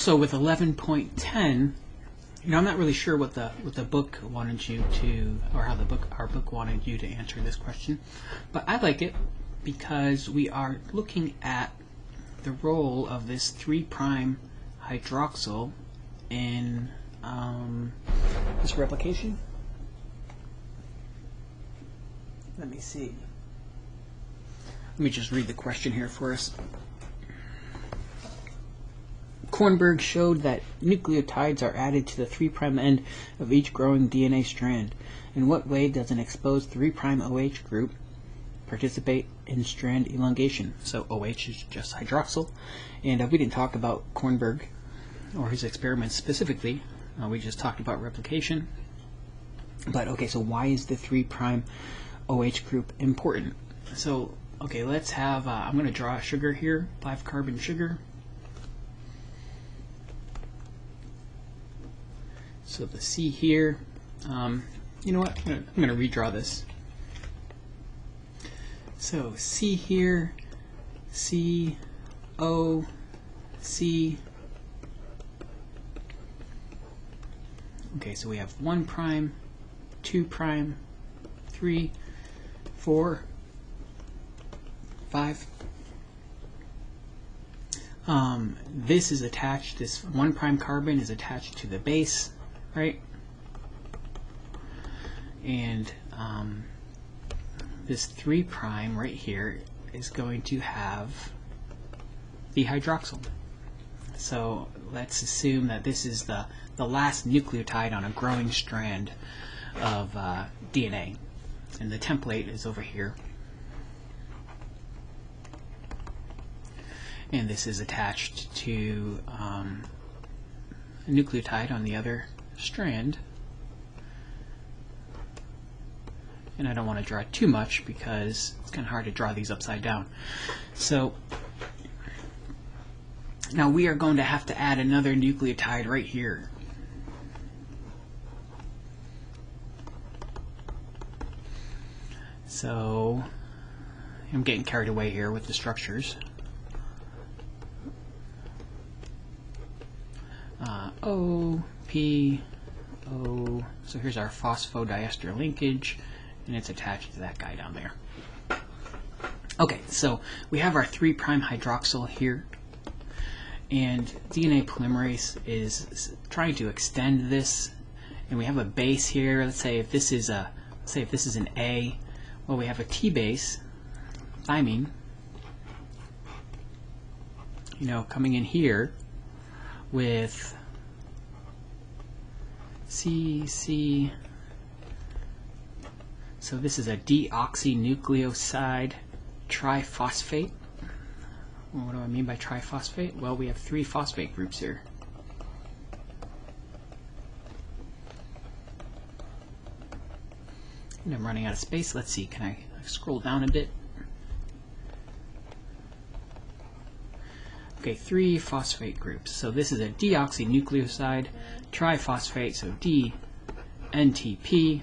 So with 11.10, I'm not really sure what the book wanted you to, or how our book wanted you to answer this question, but I like it because we are looking at the role of this 3' hydroxyl in this replication. Let me see. Let me just read the question here for us. Kornberg showed that nucleotides are added to the 3' end of each growing DNA strand. In what way does an exposed 3' OH group participate in strand elongation? So OH is just hydroxyl, and we didn't talk about Kornberg or his experiments specifically. We just talked about replication. But okay, so why is the 3' OH group important? So okay, let's have, I'm going to draw a sugar here, 5-carbon sugar. So the C here, you know what, I'm going to redraw this. So C here, C, O, C. Okay, so we have 1', 2', 3, 4, 5. This is attached, this 1' carbon is attached to the base, right? And this 3' right here is going to have the hydroxyl. So let's assume that this is the last nucleotide on a growing strand of DNA. And the template is over here. And this is attached to a nucleotide on the other strand. And I don't want to draw too much because it's kind of hard to draw these upside down. So now we are going to have to add another nucleotide right here. So I'm getting carried away here with the structures. O, P, O. So here's our phosphodiester linkage, and it's attached to that guy down there. Okay, so we have our 3' hydroxyl here, and DNA polymerase is trying to extend this, and we have a base here. Let's say if this is an A, well, we have a T base, thymine, coming in here with C. So this is a deoxynucleoside triphosphate. Well, what do I mean by triphosphate? Well, we have 3 phosphate groups here. And I'm running out of space. Let's see, can I scroll down a bit? Okay, 3 phosphate groups. So this is a deoxynucleoside triphosphate, so D-NTP.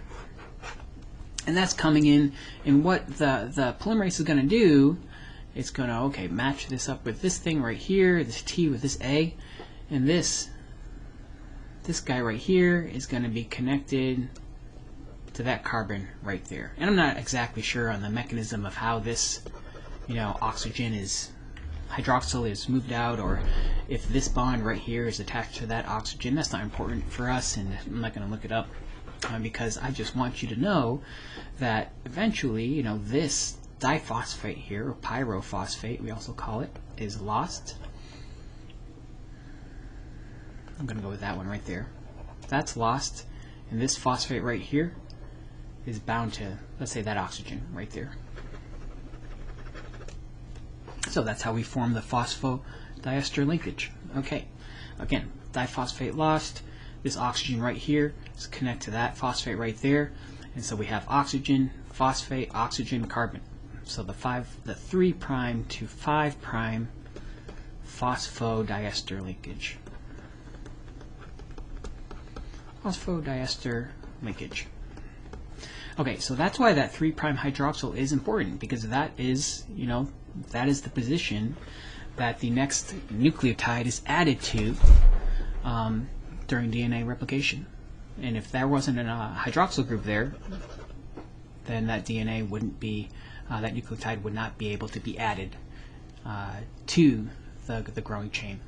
And that's coming in, and what the polymerase is going to do, it's going to, match this up with this thing right here, this T with this A, and this guy right here is going to be connected to that carbon right there. And I'm not exactly sure on the mechanism of how this, oxygen is, hydroxyl is moved out, or if this bond right here is attached to that oxygen. That's not important for us, and I'm not going to look it up because I just want you to know that eventually, this diphosphate here, or pyrophosphate we also call it, is lost. I'm going to go with that one right there. That's lost, and this phosphate right here is bound to, let's say, that oxygen right there. So that's how we form the phosphodiester linkage. Okay, again, diphosphate lost, this oxygen right here is connect to that phosphate right there, and so we have oxygen, phosphate, oxygen, carbon. So the 3' to 5' phosphodiester linkage. Phosphodiester linkage. Okay, so that's why that 3' hydroxyl is important, because that is, that is the position that the next nucleotide is added to during DNA replication. And if there wasn't a hydroxyl group there, then that DNA wouldn't be, that nucleotide would not be able to be added to the growing chain.